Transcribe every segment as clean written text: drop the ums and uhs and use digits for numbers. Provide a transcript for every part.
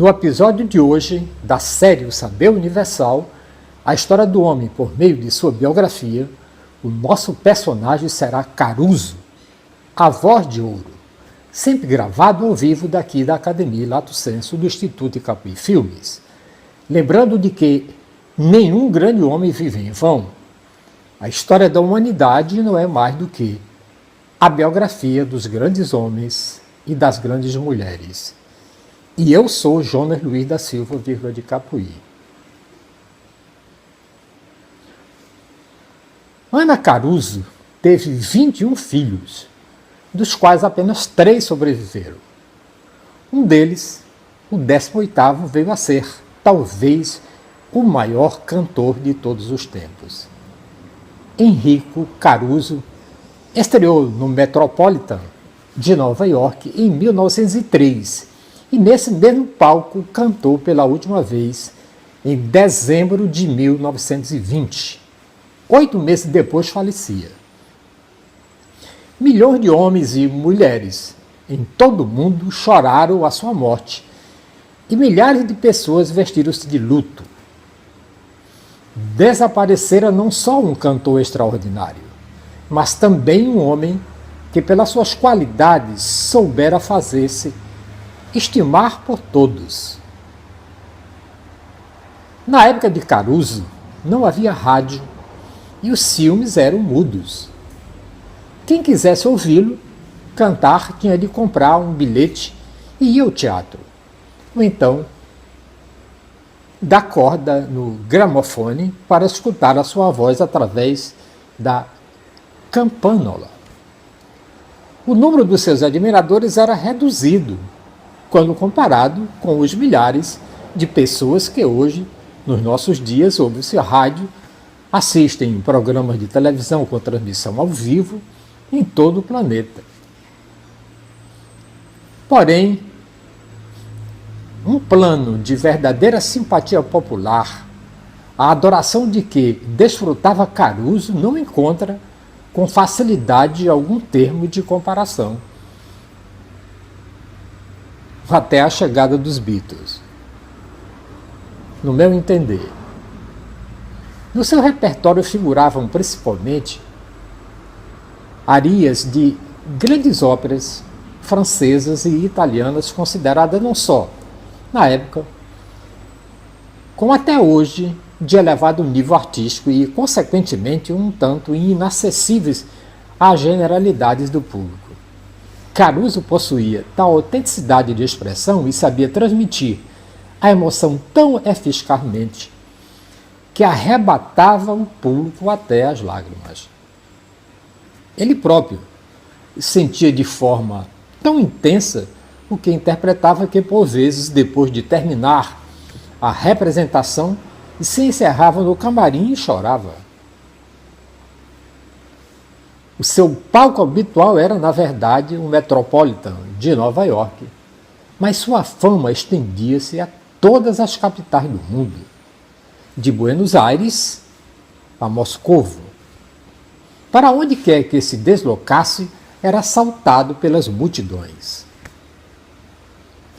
No episódio de hoje da série O Saber Universal, a história do homem por meio de sua biografia, o nosso personagem será Caruso, a voz de ouro, sempre gravado ao vivo daqui da Academia Lato Sensu do Instituto Capuí Filmes. Lembrando de que nenhum grande homem vive em vão. A história da humanidade não é mais do que a biografia dos grandes homens e das grandes mulheres. E eu sou Jonas Luiz da Silva, de Capuí. Ana Caruso teve 21 filhos, dos quais apenas 3 sobreviveram. Um deles, o 18º, veio a ser, talvez, o maior cantor de todos os tempos. Enrico Caruso estreou no Metropolitan de Nova York em 1903 e nesse mesmo palco cantou pela última vez em dezembro de 1920. 8 meses depois falecia. Milhões de homens e mulheres em todo o mundo choraram a sua morte e milhares de pessoas vestiram-se de luto. Desaparecera não só um cantor extraordinário, mas também um homem que, pelas suas qualidades, soubera fazer-se estimar por todos. Na época de Caruso, não havia rádio e os filmes eram mudos. Quem quisesse ouvi-lo cantar tinha de comprar um bilhete e ir ao teatro. Ou então, dar corda no gramofone para escutar a sua voz através da campânola. O número dos seus admiradores era reduzido quando comparado com os milhares de pessoas que hoje, nos nossos dias, ouvem-se rádio, assistem programas de televisão com transmissão ao vivo em todo o planeta. Porém, um plano de verdadeira simpatia popular, a adoração de que desfrutava Caruso, não encontra com facilidade algum termo de comparação, até a chegada dos Beatles. No meu entender, no seu repertório figuravam principalmente arias de grandes óperas francesas e italianas consideradas não só, na época, como até hoje, de elevado nível artístico e, consequentemente, um tanto inacessíveis às generalidades do público. Caruso possuía tal autenticidade de expressão e sabia transmitir a emoção tão eficazmente que arrebatava o público até as lágrimas. Ele próprio sentia de forma tão intensa o que interpretava que, por vezes, depois de terminar a representação, se encerrava no camarim e chorava. O seu palco habitual era, na verdade, o Metropolitan de Nova York, mas sua fama estendia-se a todas as capitais do mundo, de Buenos Aires a Moscovo. Para onde quer que se deslocasse, era assaltado pelas multidões.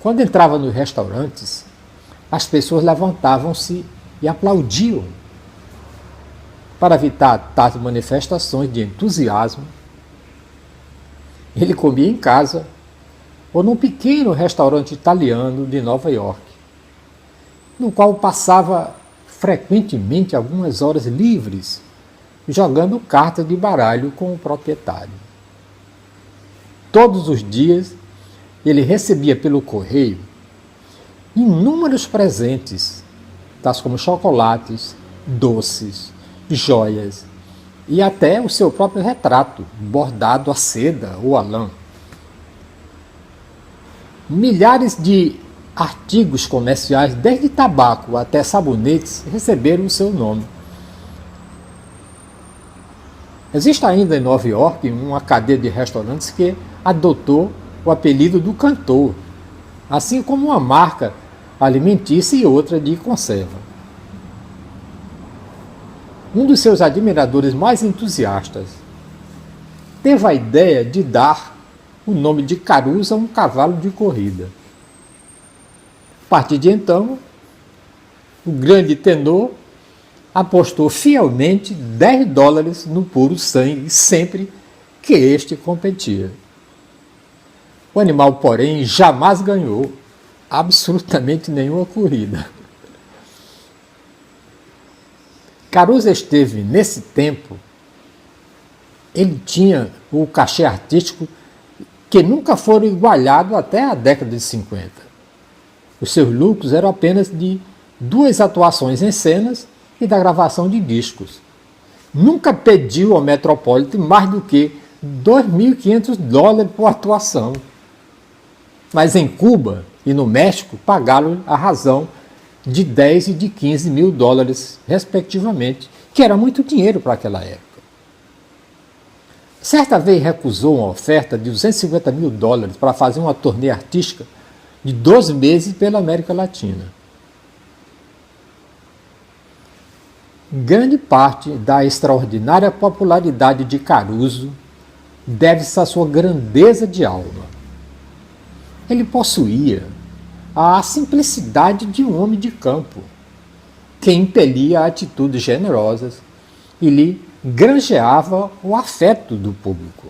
Quando entrava nos restaurantes, as pessoas levantavam-se e aplaudiam. Para evitar tais manifestações de entusiasmo, ele comia em casa ou num pequeno restaurante italiano de Nova York, no qual passava frequentemente algumas horas livres jogando cartas de baralho com o proprietário. Todos os dias ele recebia pelo correio inúmeros presentes, tais como chocolates, doces, joias e até o seu próprio retrato, bordado a seda ou a lã. Milhares de artigos comerciais, desde tabaco até sabonetes, receberam o seu nome. Existe ainda em Nova York uma cadeia de restaurantes que adotou o apelido do cantor, assim como uma marca alimentícia e outra de conserva. Um dos seus admiradores mais entusiastas teve a ideia de dar o nome de Caruso a um cavalo de corrida. partir de então, o grande tenor apostou fielmente $10 no puro sangue sempre que este competia. O animal, porém, jamais ganhou absolutamente nenhuma corrida. Caruso esteve, nesse tempo, ele tinha o cachê artístico que nunca foram igualado até a década de 50. Os seus lucros eram apenas de 2 atuações em cenas e da gravação de discos. Nunca pediu ao Metropolitan mais do que $2.500 por atuação. Mas em Cuba e no México pagaram a razão de 10 e de 15 mil dólares, respectivamente, que era muito dinheiro para aquela época. Certa vez recusou uma oferta de 250 mil dólares para fazer uma turnê artística de 12 meses pela América Latina. Grande parte da extraordinária popularidade de Caruso deve-se à sua grandeza de alma. Ele possuía a simplicidade de um homem de campo, que impelia a atitudes generosas e lhe granjeava o afeto do público.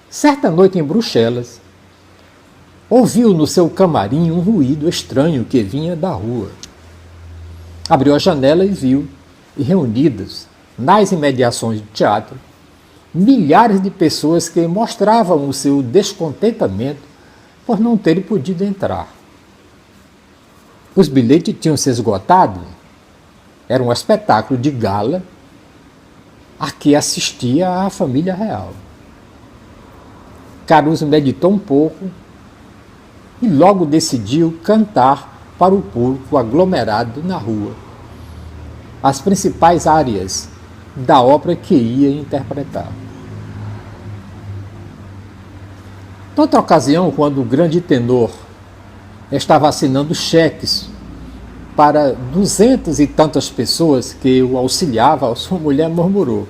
Certa noite em Bruxelas, ouviu no seu camarim um ruído estranho que vinha da rua. Abriu a janela e viu, reunidas nas imediações do teatro, milhares de pessoas que mostravam o seu descontentamento por não terem podido entrar. Os bilhetes tinham se esgotado. Era um espetáculo de gala a que assistia a família real. Caruso meditou um pouco e logo decidiu cantar para o público aglomerado na rua as principais áreas da ópera que ia interpretar. Noutra ocasião, quando o grande tenor estava assinando cheques para 200 e tantas pessoas que o auxiliavam, sua mulher murmurou: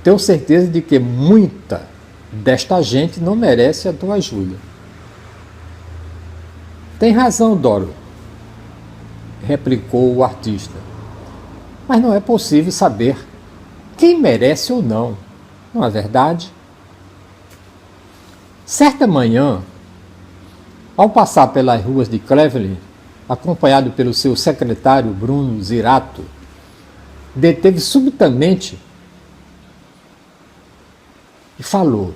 tenho certeza de que muita desta gente não merece a tua ajuda. Tem razão, Doro, replicou o artista. Mas não é possível saber quem merece ou não, não é verdade? Certa manhã, ao passar pelas ruas de Cleveland, acompanhado pelo seu secretário Bruno Zirato, deteve subitamente e falou: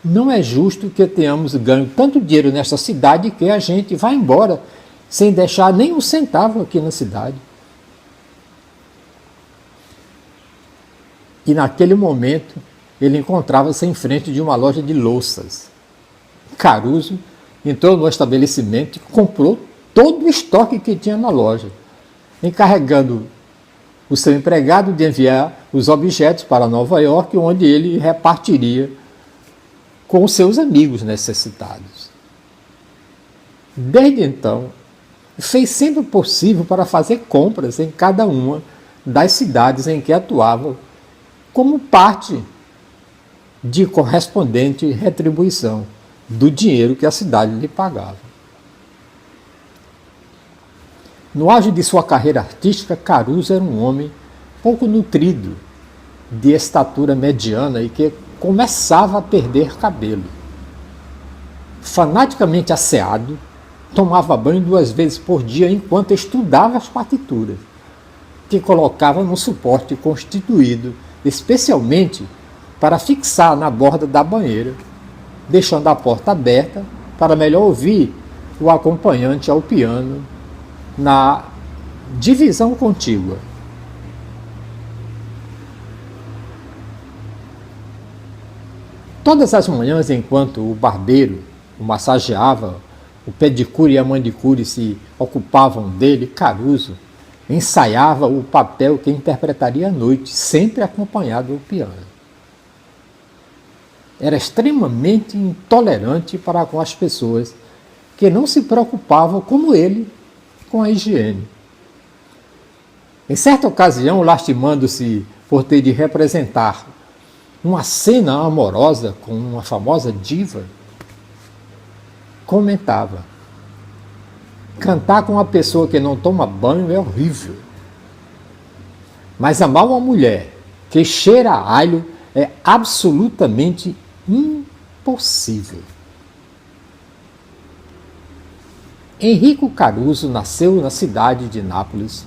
não é justo que tenhamos ganho tanto dinheiro nesta cidade que a gente vá embora sem deixar nem um centavo aqui na cidade. E naquele momento ele encontrava-se em frente de uma loja de louças. Caruso entrou no estabelecimento e comprou todo o estoque que tinha na loja, encarregando o seu empregado de enviar os objetos para Nova York, onde ele repartiria com os seus amigos necessitados. Desde então, fez sempre o possível para fazer compras em cada uma das cidades em que atuava, como parte de correspondente retribuição do dinheiro que a cidade lhe pagava. No auge de sua carreira artística, Caruso era um homem pouco nutrido, de estatura mediana e que começava a perder cabelo. Fanaticamente asseado, tomava banho 2 vezes por dia enquanto estudava as partituras, que colocava num suporte constituído especialmente para fixar na borda da banheira, deixando a porta aberta para melhor ouvir o acompanhante ao piano na divisão contígua. Todas as manhãs, enquanto o barbeiro o massageava, o pedicure e a manicure se ocupavam dele, Caruso ensaiava o papel que interpretaria à noite, sempre acompanhado do piano. Era extremamente intolerante para com as pessoas que não se preocupavam, como ele, com a higiene. Em certa ocasião, lastimando-se por ter de representar uma cena amorosa com uma famosa diva, comentava: cantar com uma pessoa que não toma banho é horrível. Mas amar uma mulher que cheira a alho é absolutamente impossível. Enrico Caruso nasceu na cidade de Nápoles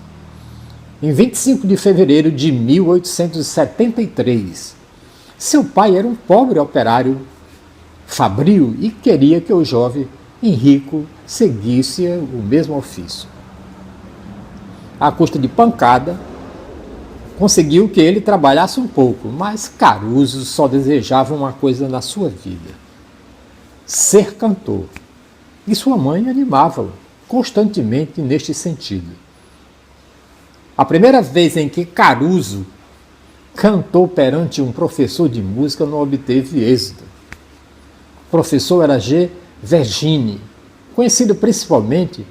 em 25 de fevereiro de 1873. Seu pai era um pobre operário fabril e queria que o jovem Enrico seguisse o mesmo ofício. À custa de pancada, conseguiu que ele trabalhasse um pouco, mas Caruso só desejava uma coisa na sua vida: ser cantor. E sua mãe animava-o constantemente neste sentido. A primeira vez em que Caruso cantou perante um professor de música não obteve êxito. O professor era G. Vergine, conhecido principalmente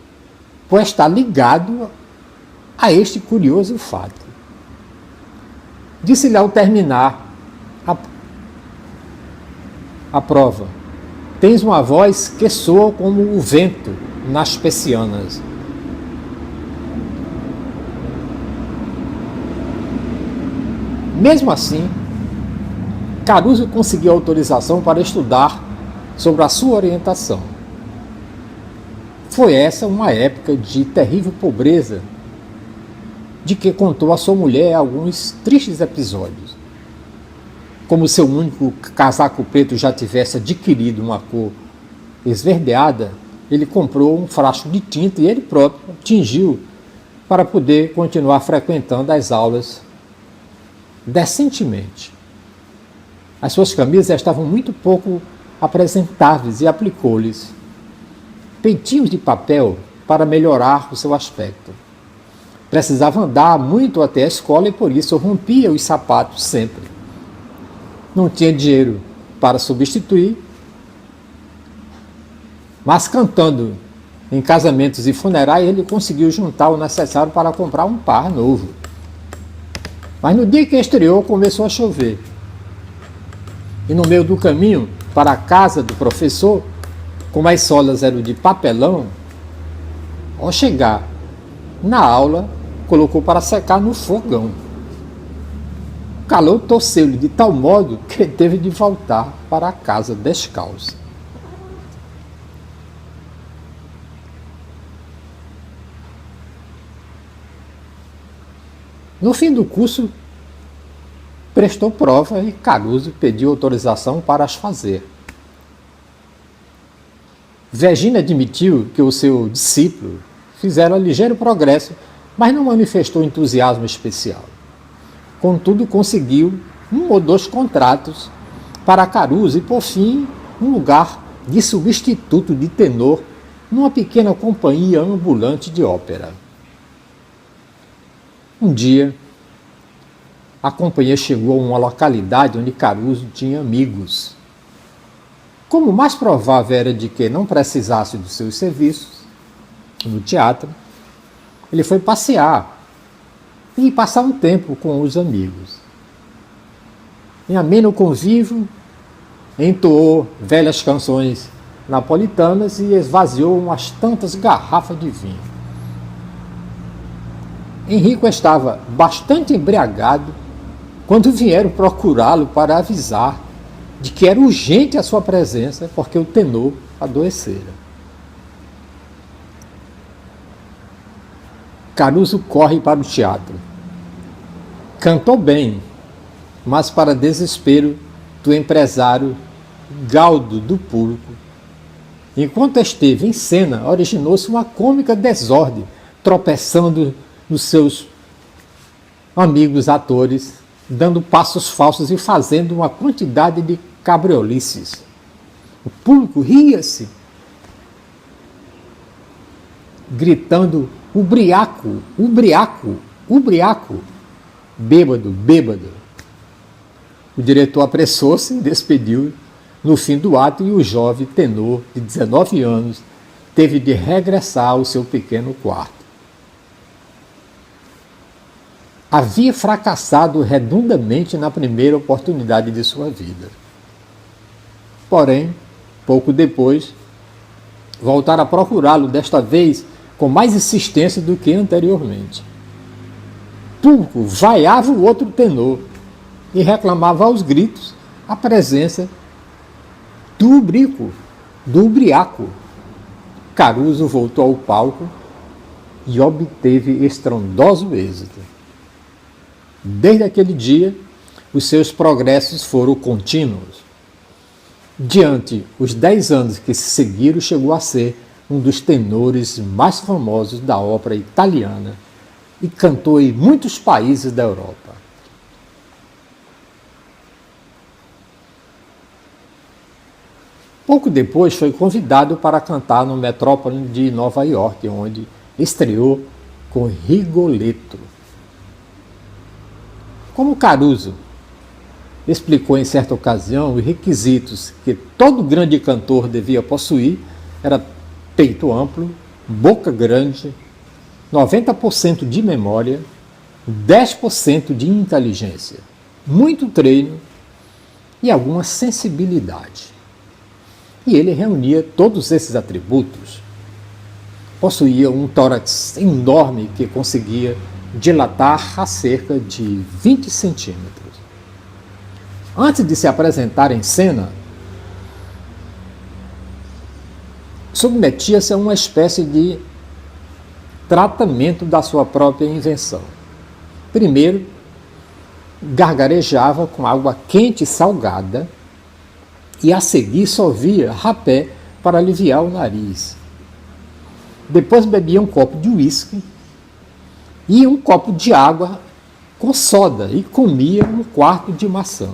por estar ligado a este curioso fato. Disse-lhe ao terminar a prova: tens uma voz que soa como o vento nas persianas. Mesmo assim, Caruso conseguiu autorização para estudar sobre a sua orientação. Foi essa uma época de terrível pobreza, de que contou a sua mulher alguns tristes episódios. Como seu único casaco preto já tivesse adquirido uma cor esverdeada, ele comprou um frasco de tinta e ele próprio tingiu para poder continuar frequentando as aulas decentemente. As suas camisas estavam muito pouco apresentáveis e aplicou-lhes peitinhos de papel para melhorar o seu aspecto. Precisava andar muito até a escola e por isso rompia os sapatos sempre. Não tinha dinheiro para substituir, mas cantando em casamentos e funerais ele conseguiu juntar o necessário para comprar um par novo. Mas no dia que estreou começou a chover. E no meio do caminho para a casa do professor, como as solas eram de papelão, ao chegar na aula, colocou para secar no fogão. O calor torceu-lhe de tal modo que ele teve de voltar para a casa descalço. No fim do curso, prestou prova e Caruso pediu autorização para as fazer. Vergine admitiu que o seu discípulo fizera ligeiro progresso, mas não manifestou entusiasmo especial. Contudo, conseguiu 1 ou 2 contratos para Caruso e, por fim, um lugar de substituto de tenor numa pequena companhia ambulante de ópera. Um dia, a companhia chegou a uma localidade onde Caruso tinha amigos. Como o mais provável era de que não precisasse dos seus serviços no teatro, ele foi passear e passar um tempo com os amigos. Em ameno convívio, entoou velhas canções napolitanas e esvaziou umas tantas garrafas de vinho. Henrico estava bastante embriagado quando vieram procurá-lo para avisar de que era urgente a sua presença porque o tenor adoecera. Caruso corre para o teatro. Cantou bem, mas para desespero do empresário Galdo do público. Enquanto esteve em cena, originou-se uma cômica desordem, tropeçando nos seus amigos atores, dando passos falsos e fazendo uma quantidade de cabriolices. O público ria-se, gritando: "O briaco, o briaco, o briaco, bêbado, bêbado." O diretor apressou-se e despediu no fim do ato e o jovem tenor de 19 anos teve de regressar ao seu pequeno quarto. Havia fracassado redondamente na primeira oportunidade de sua vida. Porém, pouco depois, voltaram a procurá-lo, desta vez com mais insistência do que anteriormente. Pulco vaiava o outro tenor e reclamava aos gritos a presença do Ubriaco. Caruso voltou ao palco e obteve estrondoso êxito. Desde aquele dia, os seus progressos foram contínuos. Diante os 10 anos que se seguiram, chegou a ser um dos tenores mais famosos da ópera italiana e cantou em muitos países da Europa. Pouco depois foi convidado para cantar no Metrópole de Nova York, onde estreou com Rigoletto. Como Caruso explicou em certa ocasião, os requisitos que todo grande cantor devia possuir era peito amplo, boca grande, 90% de memória, 10% de inteligência, muito treino e alguma sensibilidade. E ele reunia todos esses atributos. Possuía um tórax enorme que conseguia dilatar a cerca de 20 centímetros. Antes de se apresentar em cena, submetia-se a uma espécie de tratamento da sua própria invenção. Primeiro, gargarejava com água quente e salgada e a seguir sorvia rapé para aliviar o nariz. Depois bebia um copo de uísque e um copo de água com soda e comia um quarto de maçã.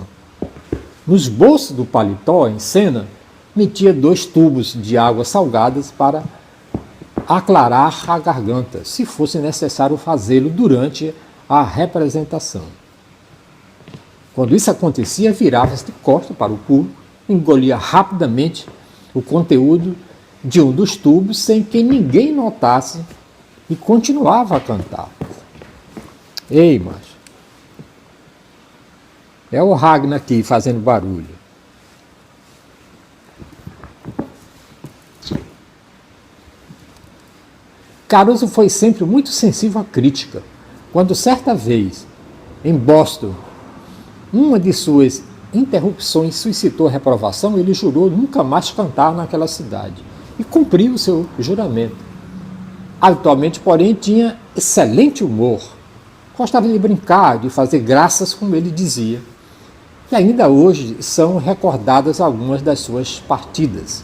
Nos bolsos do paletó, em cena, metia 2 tubos de água salgadas para aclarar a garganta, se fosse necessário fazê-lo durante a representação. Quando isso acontecia, virava-se de costas para o público, engolia rapidamente o conteúdo de um dos tubos sem que ninguém notasse e continuava a cantar. Ei, macho. É o Ragnar aqui fazendo barulho. Caruso foi sempre muito sensível à crítica. Quando certa vez, em Boston, uma de suas interrupções suscitou reprovação, ele jurou nunca mais cantar naquela cidade e cumpriu o seu juramento. Habitualmente, porém, tinha excelente humor. Gostava de brincar, de fazer graças, como ele dizia. E ainda hoje são recordadas algumas das suas partidas.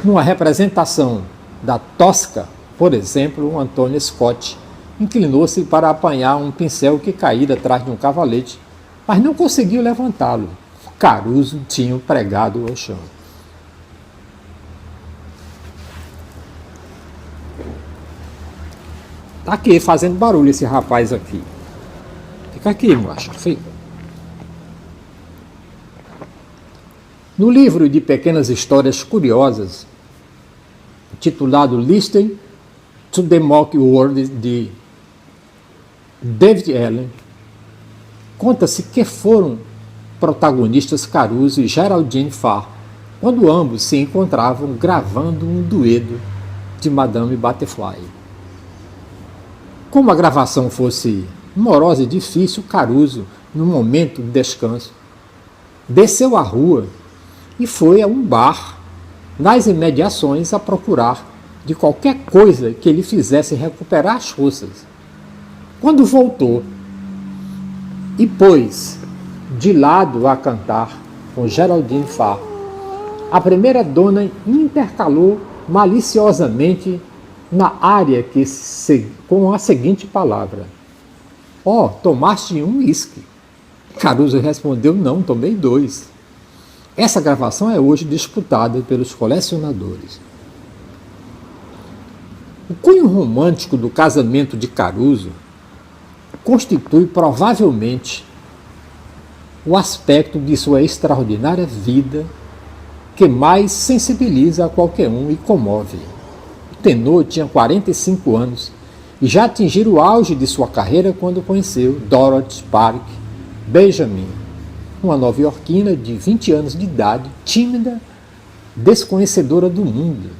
Numa representação da Tosca, por exemplo, o Antônio Scott inclinou-se para apanhar um pincel que caíra atrás de um cavalete, mas não conseguiu levantá-lo. Caruso tinha pregado ao chão. Tá aqui fazendo barulho esse rapaz aqui. Fica aqui, macho. Fica. No livro de pequenas histórias curiosas, titulado Listen to the Mock World, de David Allen, conta-se que foram protagonistas Caruso e Geraldine Farr, quando ambos se encontravam gravando um dueto de Madame Butterfly. Como a gravação fosse morosa e difícil, Caruso, num momento de descanso, desceu à rua e foi a um bar nas imediações a procurar de qualquer coisa que lhe fizesse recuperar as forças. Quando voltou e pôs de lado a cantar com Geraldine Farr, a primeira dona intercalou maliciosamente na área com a seguinte palavra: "Oh, tomaste um uísque?" Caruso respondeu: "Não, tomei 2. Essa gravação é hoje disputada pelos colecionadores. O cunho romântico do casamento de Caruso constitui provavelmente o aspecto de sua extraordinária vida que mais sensibiliza a qualquer um e comove. O tenor tinha 45 anos e já atingira o auge de sua carreira quando conheceu Dorothy Park Benjamin, uma nova-iorquina de 20 anos de idade, tímida, desconhecedora do mundo.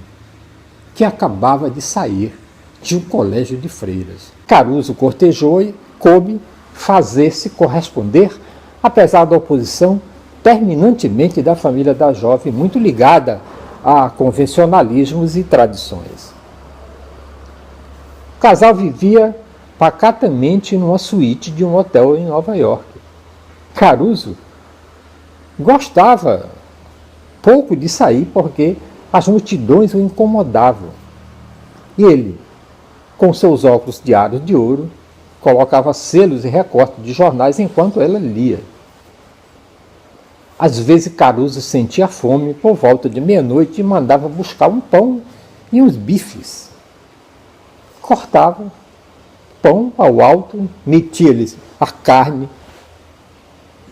que acabava de sair de um colégio de freiras. Caruso cortejou e coube fazer-se corresponder, apesar da oposição terminantemente da família da jovem, muito ligada a convencionalismos e tradições. O casal vivia pacatamente numa suíte de um hotel em Nova York. Caruso gostava pouco de sair porque as multidões o incomodavam. E ele, com seus óculos diários de ouro, colocava selos e recortes de jornais enquanto ela lia. Às vezes Caruso sentia fome por volta de meia-noite e mandava buscar um pão e uns bifes. Cortava pão ao alto, metia-lhes a carne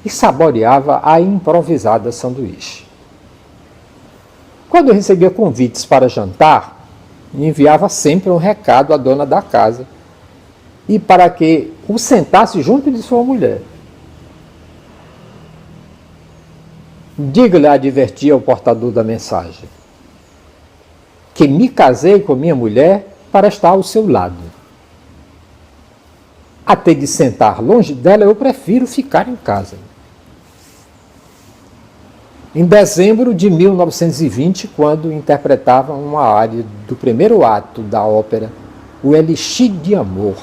e saboreava a improvisada sanduíche. Quando recebia convites para jantar, enviava sempre um recado à dona da casa e para que o sentasse junto de sua mulher. Diga-lhe, advertia o portador da mensagem, que me casei com minha mulher para estar ao seu lado. Até de sentar longe dela, eu prefiro ficar em casa. Em dezembro de 1920, quando interpretava uma área do primeiro ato da ópera O Elixir de Amor,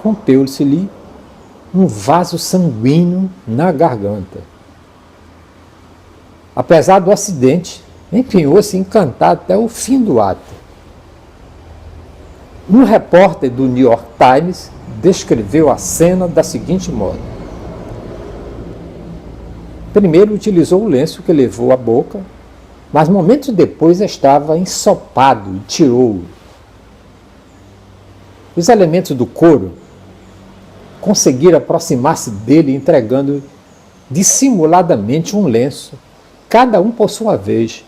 rompeu-se-lhe um vaso sanguíneo na garganta. Apesar do acidente, empenhou-se em cantar até o fim do ato. Um repórter do New York Times descreveu a cena da seguinte modo: primeiro utilizou o lenço que levou à boca, mas momentos depois estava ensopado e tirou-o. Os elementos do coro conseguiram aproximar-se dele entregando dissimuladamente um lenço, cada um por sua vez,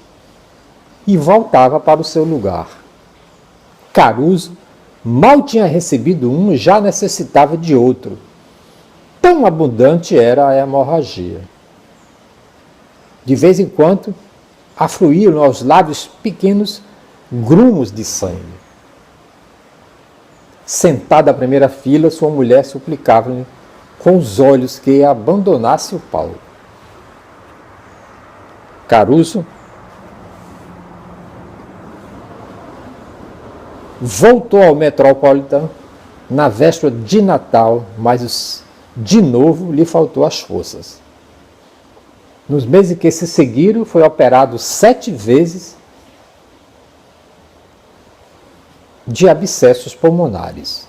e voltava para o seu lugar. Caruso mal tinha recebido um e já necessitava de outro. Tão abundante era a hemorragia. De vez em quando, afluíam aos lábios pequenos grumos de sangue. Sentada à primeira fila, sua mulher suplicava-lhe com os olhos que abandonasse o palco. Caruso voltou ao Metropolitan na véspera de Natal, mas de novo lhe faltou as forças. Nos meses que se seguiram, foi operado 7 vezes de abscessos pulmonares.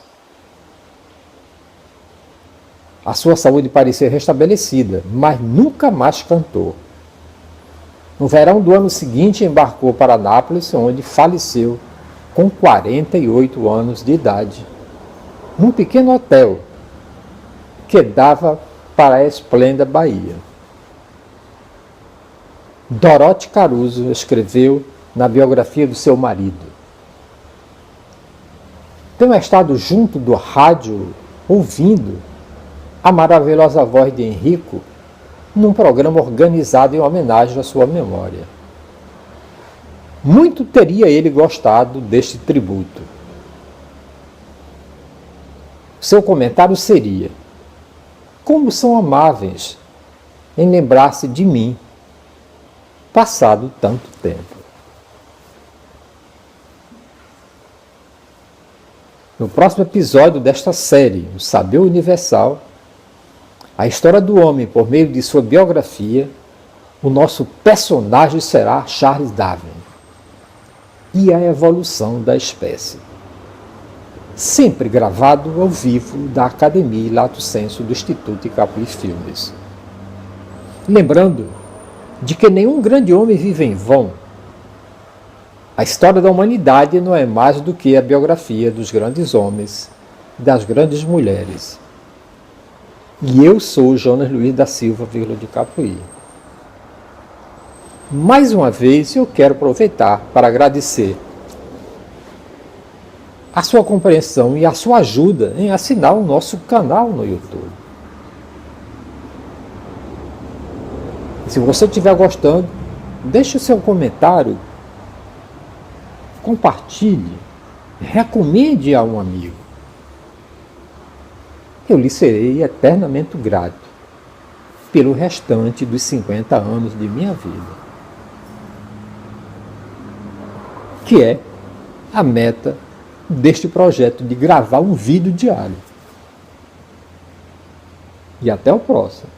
A sua saúde parecia restabelecida, mas nunca mais cantou. No verão do ano seguinte, embarcou para Nápoles, onde faleceu com 48 anos de idade, num pequeno hotel que dava para a esplêndida Bahia. Dorothée Caruso escreveu na biografia do seu marido: tenho estado junto do rádio, ouvindo a maravilhosa voz de Enrico num programa organizado em homenagem à sua memória. Muito teria ele gostado deste tributo. Seu comentário seria: como são amáveis em lembrar-se de mim, passado tanto tempo. No próximo episódio desta série, O Saber Universal, a história do homem por meio de sua biografia, o nosso personagem será Charles Darwin e a evolução da espécie. Sempre gravado ao vivo da Academia Lato Sensu do Instituto Capuí Filmes. Lembrando de que nenhum grande homem vive em vão. A história da humanidade não é mais do que a biografia dos grandes homens e das grandes mulheres. E eu sou Jonas Luiz da Silva, de Capuí. Mais uma vez, eu quero aproveitar para agradecer a sua compreensão e a sua ajuda em assinar o nosso canal no YouTube. Se você estiver gostando, deixe o seu comentário compartilhe, recomende a um amigo. Eu lhe serei eternamente grato pelo restante dos 50 anos de minha vida, que é a meta deste projeto de gravar um vídeo diário. E até o próximo.